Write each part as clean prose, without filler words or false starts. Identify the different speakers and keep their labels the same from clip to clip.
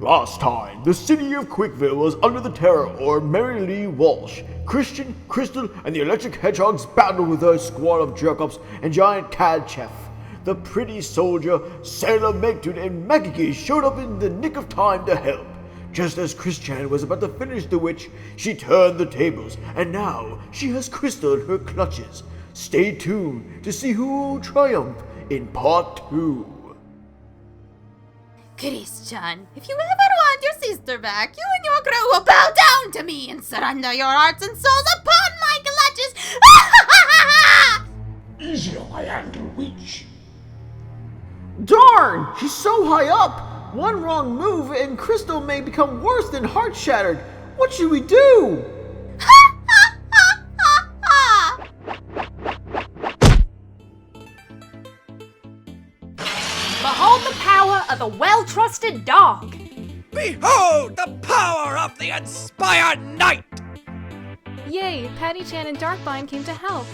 Speaker 1: Last time, the city of Quickville was under the terror of Mary Lee Walsh. Christian, Crystal, and the Electric Hedgehogs battled with her squad of jerk-ups and giant cad chef. The pretty soldier, Sailor Megtune, and Megagi showed up in the nick of time to help. Just as Chris-Chan was about to finish the witch, she turned the tables, and now she has Crystal in her clutches. Stay tuned to see who will triumph in part 2.
Speaker 2: Chris-Chan, if you ever want your sister back, you and your crew will bow down to me and surrender your hearts and souls upon my clutches!
Speaker 3: Easy on my handle, witch.
Speaker 1: Darn! She's so high up! One wrong move and Crystal may become worse than heart-shattered. What should we do?
Speaker 4: Behold the power of the well-trusted dog!
Speaker 5: Behold the power of the inspired knight!
Speaker 6: Yay, Patti-Chan and DarkBind came to help.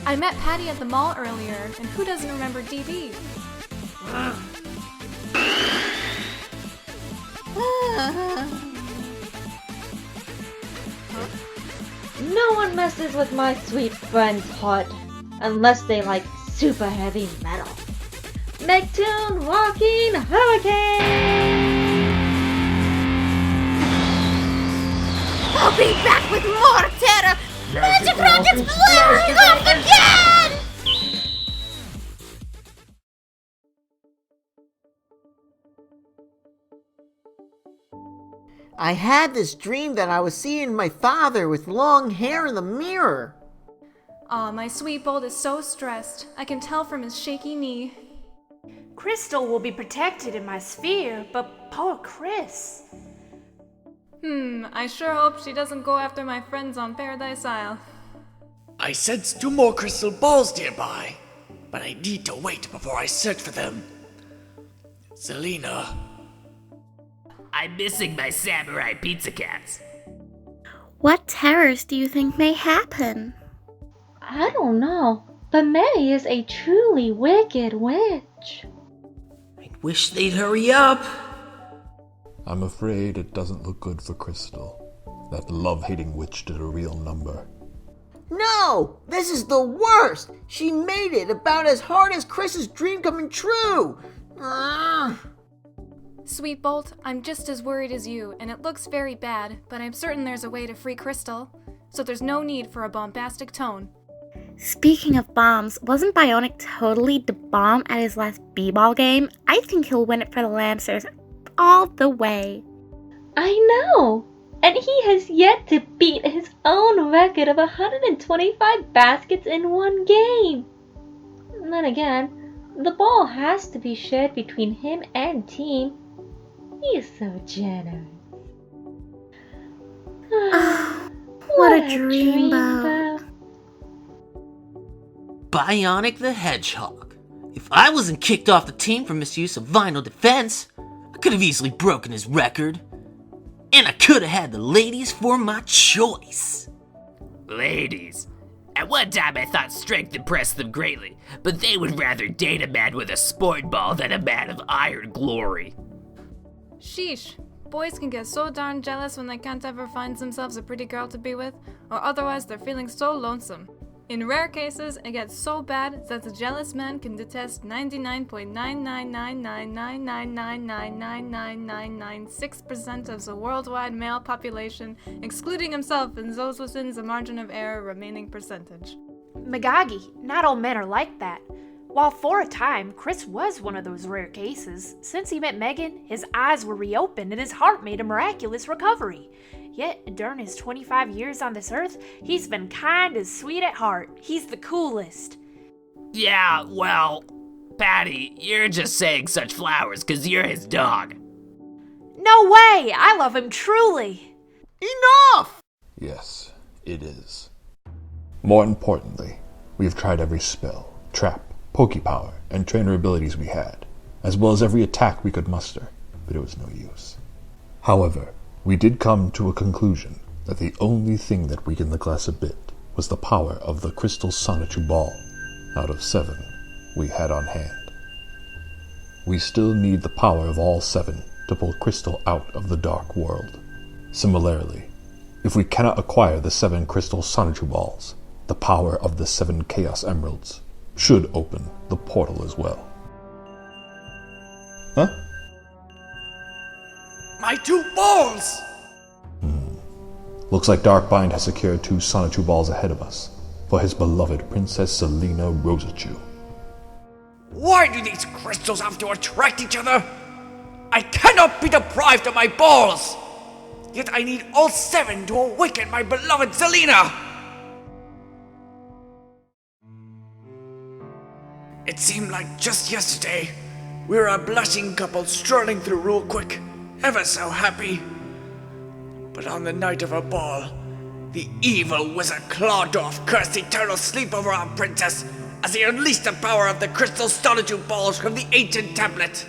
Speaker 6: I met Patty at the mall earlier, and who doesn't remember DB?
Speaker 7: No one messes with my sweet friend's heart, unless they like super heavy metal. Megtune Walking Hurricane!
Speaker 2: I'll be back with more terror! Magic rockets flaring off again!
Speaker 8: I had this dream that I was seeing my father with long hair in the mirror.
Speaker 6: Aw, my sweet bolt is so stressed. I can tell from his shaky knee.
Speaker 4: Crystal will be protected in my sphere, but poor Chris.
Speaker 6: I sure hope she doesn't go after my friends on Paradise Isle.
Speaker 5: I sense 2 more crystal balls nearby, but I need to wait before I search for them. Selena.
Speaker 9: I'm missing my samurai pizza cats.
Speaker 2: What terrors do you think may happen?
Speaker 7: I don't know, but Mary is a truly wicked witch.
Speaker 9: I wish they'd hurry up.
Speaker 10: I'm afraid it doesn't look good for Crystal. That love-hating witch did a real number.
Speaker 8: No! This is the worst! She made it about as hard as Chris's dream coming true!
Speaker 6: Sweet Bolt, I'm just as worried as you, and it looks very bad, but I'm certain there's a way to free Crystal, so there's no need for a bombastic tone.
Speaker 2: Speaking of bombs, wasn't Bionic totally the bomb at his last b-ball game? I think he'll win it for the Lancers all the way.
Speaker 7: I know! And he has yet to beat his own record of 125 baskets in one game. And then again, the ball has to be shared between him and team. He is so generous.
Speaker 2: What a dreamboat.
Speaker 9: Bionic the Hedgehog. If I wasn't kicked off the team for misuse of vinyl defense, I could have easily broken his record. And I could have had the ladies for my choice. Ladies. At one time I thought strength impressed them greatly, but they would rather date a man with a sport ball than a man of iron glory.
Speaker 6: Sheesh. Boys can get so darn jealous when they can't ever find themselves a pretty girl to be with, or otherwise they're feeling so lonesome. In rare cases, it gets so bad that the jealous man can detest 99.999999999999996% of the worldwide male population, excluding himself and those within the margin of error remaining percentage.
Speaker 4: Megagi, not all men are like that. While for a time, Chris was one of those rare cases, since he met Megan, his eyes were reopened and his heart made a miraculous recovery. Yet, during his 25 years on this earth, he's been kind and sweet at heart. He's the coolest.
Speaker 9: Yeah, well, Patty, you're just saying such flowers 'cause you're his dog.
Speaker 4: No way! I love him truly!
Speaker 8: Enough!
Speaker 10: Yes, it is. More importantly, we have tried every spell, trap, Pokepower, and trainer abilities we had, as well as every attack we could muster, but it was no use. However, we did come to a conclusion that the only thing that weakened the class a bit was the power of the crystal Sonichu ball, out of 7 we had on hand. We still need the power of all 7 to pull crystal out of the dark world. Similarly, if we cannot acquire the 7 crystal Sonichu balls, the power of the 7 Chaos Emeralds should open the portal as well. Huh?
Speaker 5: My 2 balls!
Speaker 10: Looks like DarkBind has secured 2 Sonichu balls ahead of us for his beloved Princess Selena Rosechu.
Speaker 5: Why do these crystals have to attract each other? I cannot be deprived of my balls! Yet I need all 7 to awaken my beloved Selena! It seemed like just yesterday, we were a blushing couple strolling through real quick, ever so happy. But on the night of our ball, the evil wizard Clawdorf cursed eternal sleep over our princess as he unleashed the power of the crystal Sonichu balls from the ancient tablet.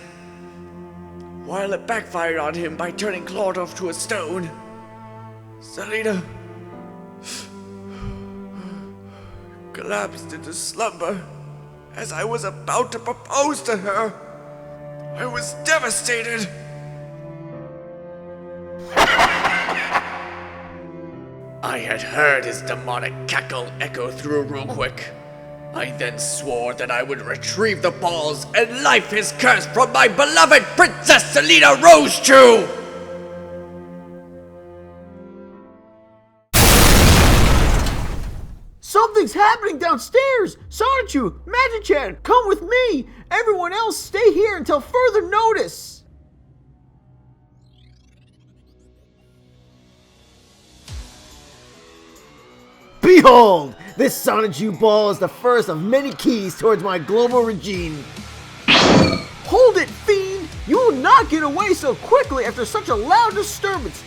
Speaker 5: While it backfired on him by turning Clawdorf to a stone, Selena collapsed into slumber as I was about to propose to her. I was devastated. I had heard his demonic cackle echo through Ruquick. I then swore that I would retrieve the balls and life his curse from my beloved Princess Selena Rosechu!
Speaker 1: Something's happening downstairs! Sonichu, Magi-Chan, come with me! Everyone else stay here until further notice! Behold! This Sonichu ball is the first of many keys towards my global regime. Hold it, fiend! You will not get away so quickly after such a loud disturbance.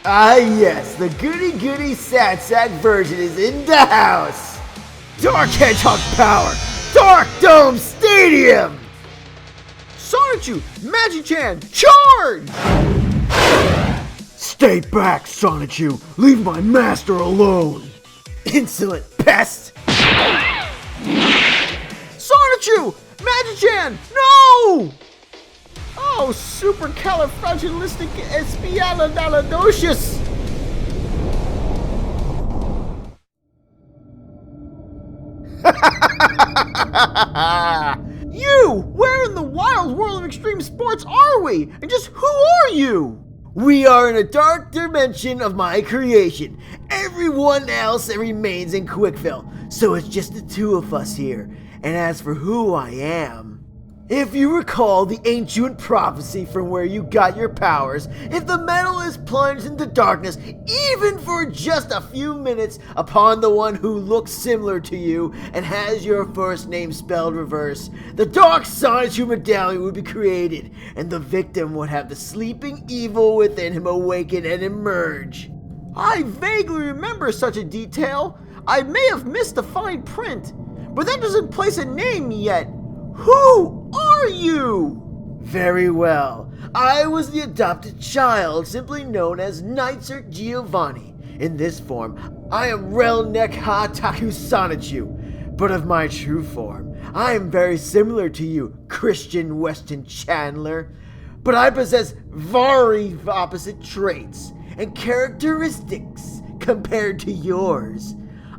Speaker 1: Ah yes, the goody-goody sad-sack version is in the house. Dark Hedgehog power! Dark Dome Stadium! Sonichu, Magi-Chan, charge! Stay back, Sonichu. Leave my master alone. Insolent pest! Sonichu! Magi-Chan! No! Oh, supercalifragilisticexpialidocious! You! Where in the wild world of extreme sports are we? And just who are you? We are in a dark dimension of my creation. Everyone else remains in Quickville, so it's just the 2 of us here. And as for who I am, if you recall the ancient prophecy from where you got your powers, if the metal is plunged into darkness, even for just a few minutes, upon the one who looks similar to you and has your first name spelled reverse, the Dark Sonichu medallion would be created, and the victim would have the sleeping evil within him awaken and emerge. I vaguely remember such a detail. I may have missed the fine print, but that doesn't place a name yet. Who are you? Very well. I was the adopted child, simply known as Naitsirhc Giovanni. In this form, I am Relnek Ha Taku Sonichu. But of my true form, I am very similar to you, Christian Weston Chandler. But I possess very opposite traits and characteristics compared to yours.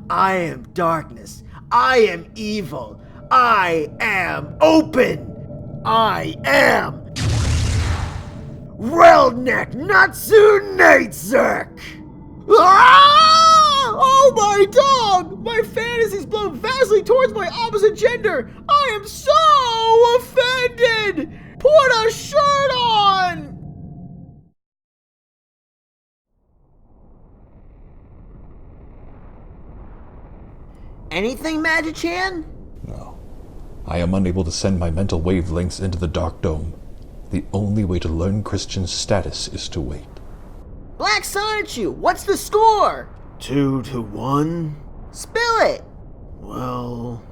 Speaker 1: I am darkness. I am evil. I am open. I am Relnek Natsu Naitsirhc. Ah! Oh my dog! My fantasies blow vastly towards my opposite gender. I am so offended. Put a shirt on. Anything, Magi-Chan?
Speaker 10: No. I am unable to send my mental wavelengths into the Dark Dome. The only way to learn Christian's status is to wait.
Speaker 1: Black Sonichu, what's the score? 2-1. Spill it. Well,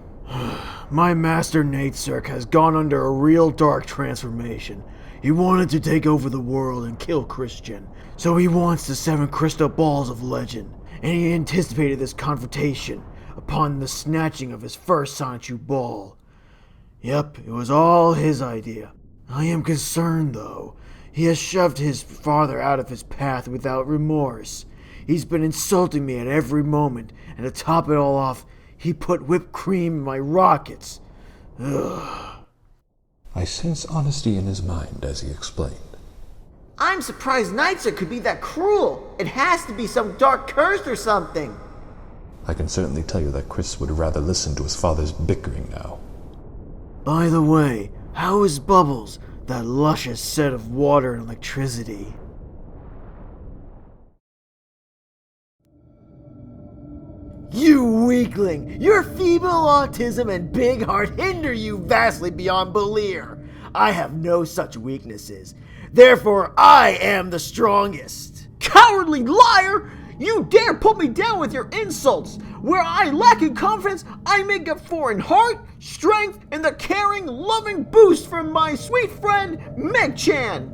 Speaker 1: my master Naitsirhc has gone under a real dark transformation. He wanted to take over the world and kill Christian, so he wants the 7 crystal balls of legend, and he anticipated this confrontation upon the snatching of his first Sonichu ball. Yep, it was all his idea. I am concerned, though. He has shoved his father out of his path without remorse. He's been insulting me at every moment, and to top it all off, he put whipped cream in my rockets. Ugh.
Speaker 10: I sense honesty in his mind as he explained.
Speaker 8: I'm surprised Naitsirhc could be that cruel. It has to be some dark curse or something.
Speaker 10: I can certainly tell you that Chris would rather listen to his father's bickering now.
Speaker 1: By the way, how is Bubbles, that luscious set of water and electricity? You weakling! Your feeble autism and big heart hinder you vastly beyond Belicure. I have no such weaknesses. Therefore, I am the strongest. Cowardly liar! You dare put me down with your insults! Where I lack in confidence, I make up for in heart, strength, and the caring, loving boost from my sweet friend, Magi-Chan!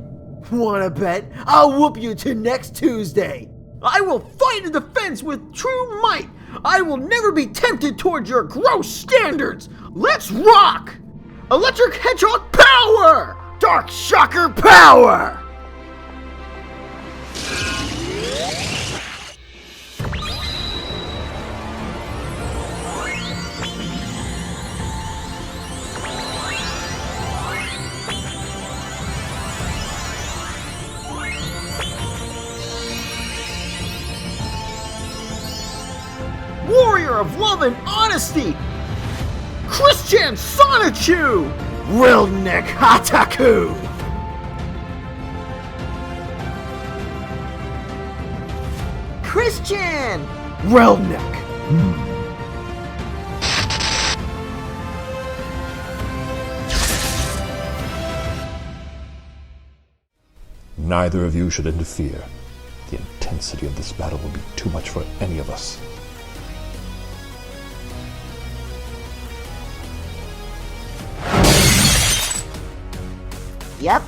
Speaker 1: Wanna bet? I'll whoop you to next Tuesday! I will fight in defense with true might! I will never be tempted towards your gross standards! Let's rock! Electric Hedgehog power! Dark Shocker power! Warrior of love and honesty! Christian Sonichu! Wildneck Hataku!
Speaker 8: Christian!
Speaker 1: Wildneck!
Speaker 10: Neither of you should interfere. The intensity of this battle will be too much for any of us.
Speaker 8: Yep.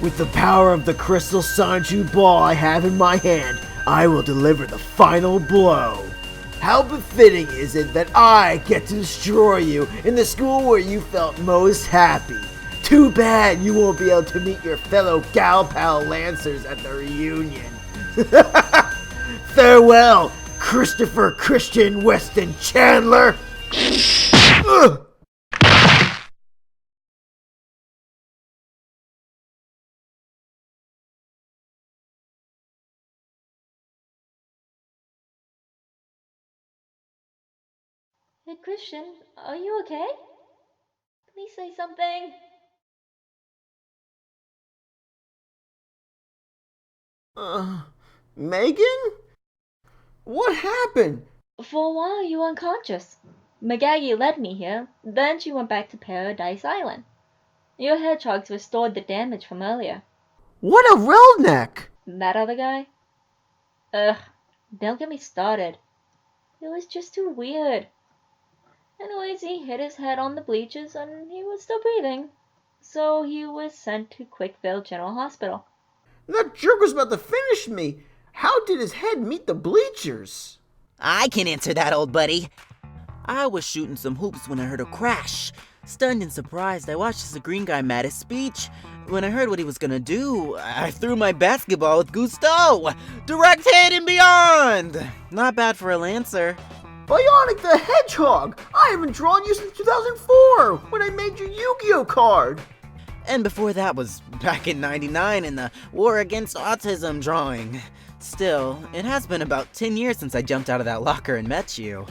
Speaker 1: With the power of the crystal Sonichu ball I have in my hand, I will deliver the final blow. How befitting is it that I get to destroy you in the school where you felt most happy. Too bad you won't be able to meet your fellow gal pal Lancers at the reunion. Farewell, Christopher Christian Weston Chandler. Ugh.
Speaker 7: Hey Christian, are you okay? Please say something.
Speaker 8: Megan? What happened?
Speaker 7: For a while you were unconscious. Megagi led me here, then she went back to Paradise Island. Your hedgehogs restored the damage from earlier.
Speaker 8: What a redneck!
Speaker 7: That other guy? Ugh, don't get me started. It was just too weird. Anyways, he hit his head on the bleachers and he was still breathing. So he was sent to Quickville General Hospital.
Speaker 8: That jerk was about to finish me. How did his head meet the bleachers?
Speaker 11: I can answer that, old buddy. I was shooting some hoops when I heard a crash. Stunned and surprised, I watched as the green guy made his speech. When I heard what he was gonna do, I threw my basketball with gusto. Direct hit and beyond! Not bad for a Lancer.
Speaker 8: Bionic the Hedgehog! I haven't drawn you since 2004, when I made your Yu-Gi-Oh card!
Speaker 11: And before that was back in '99 in the War Against Autism drawing. Still, it has been about 10 years since I jumped out of that locker and met you.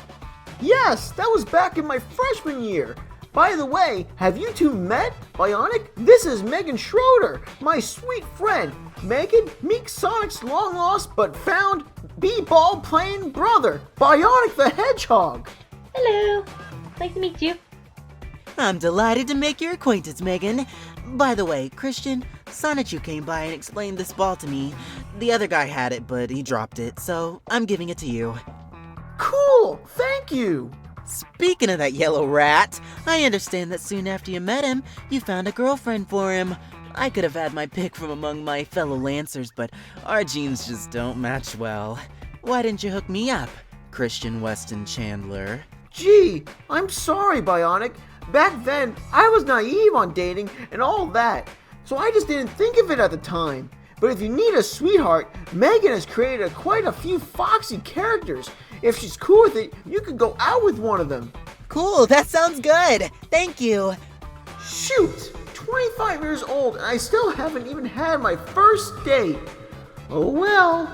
Speaker 8: Yes, that was back in my freshman year. By the way, have you two met? Bionic, this is Megan Schroeder, my sweet friend. Megan, meet Sonic's long-lost but found b-ball playing brother, Bionic the Hedgehog.
Speaker 7: Hello, nice to meet you.
Speaker 11: I'm delighted to make your acquaintance, Megan. By the way, Christian, Sonichu came by and explained this ball to me. The other guy had it, but he dropped it, so I'm giving it to you.
Speaker 8: Cool, thank you.
Speaker 11: Speaking of that yellow rat, I understand that soon after you met him, you found a girlfriend for him. I could have had my pick from among my fellow Lancers, but our genes just don't match well. Why didn't you hook me up, Christian Weston Chandler?
Speaker 8: Gee, I'm sorry, Bionic. Back then, I was naive on dating and all that, so I just didn't think of it at the time. But if you need a sweetheart, Megan has created quite a few foxy characters. If she's cool with it, you could go out with one of them.
Speaker 11: Cool, that sounds good. Thank you.
Speaker 8: Shoot, 25 years old and I still haven't even had my first date. Oh well.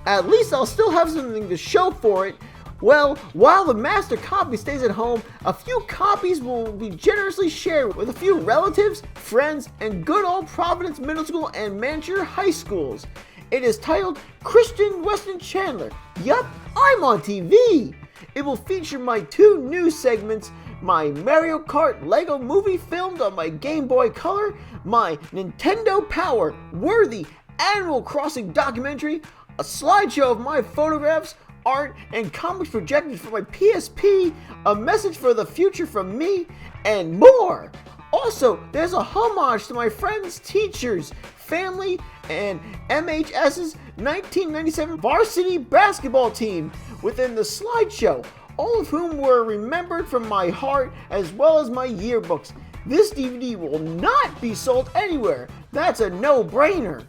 Speaker 8: At least I'll still have something to show for it. Well, while the master copy stays at home, a few copies will be generously shared with a few relatives, friends, and good old Providence Middle School and Manchester High Schools. It is titled Christian Weston Chandler. Yup, I'm on TV. It will feature my 2 new segments, my Mario Kart Lego movie filmed on my Game Boy Color, my Nintendo Power worthy Animal Crossing documentary, a slideshow of my photographs, art, and comics projected for my PSP, a message for the future from me, and more. Also, there's a homage to my friends, teachers, family, and MHS's 1997 varsity basketball team within the slideshow, all of whom were remembered from my heart as well as my yearbooks. This DVD will not be sold anywhere. That's a no-brainer.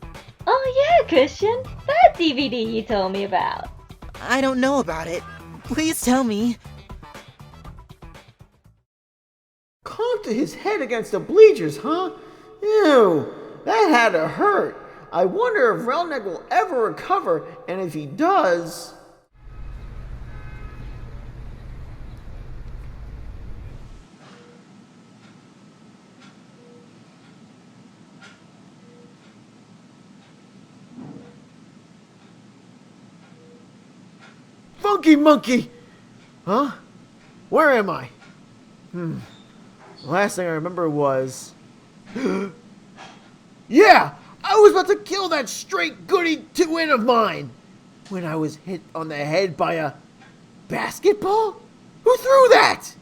Speaker 7: Oh yeah, Christian, that DVD you told me about.
Speaker 11: I don't know about it. Please tell me.
Speaker 8: Conked his head against the bleachers, huh? Ew, that had to hurt. I wonder if Relnick will ever recover, and if he does... Funky monkey! Huh? Where am I? The last thing I remember was... Yeah! I was about to kill that straight goody two-in of mine! When I was hit on the head by a... basketball? Who threw that?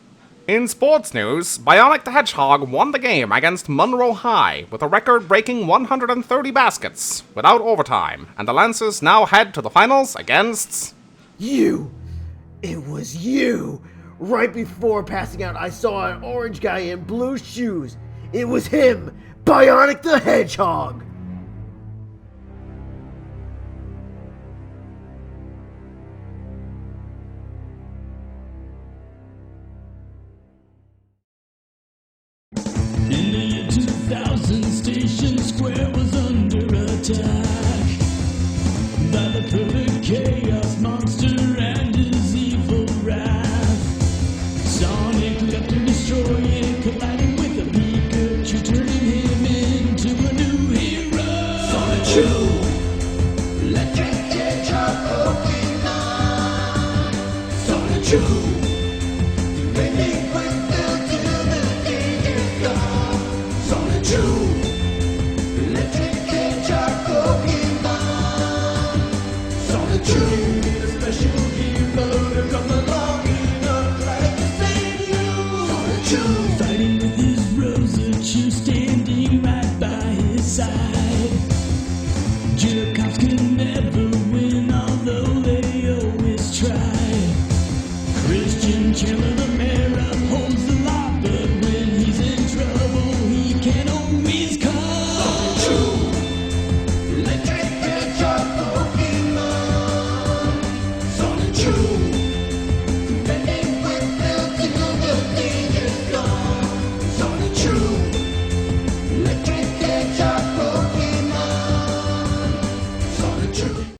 Speaker 12: In sports news, Bionic the Hedgehog won the game against Monroe High with a record-breaking 130 baskets without overtime, and the Lancers now head to the finals against...
Speaker 8: You! It was you! Right before passing out, I saw an orange guy in blue shoes. It was him! Bionic the Hedgehog!
Speaker 13: In the year 2000, Station Square was under attack by the perfect chaos monster and his evil wrath. Sonic left to destroy it, colliding with a Pikachu, turning him into a new hero. Sonichu, electric hedgehog Pokemon. Sonichu, you made me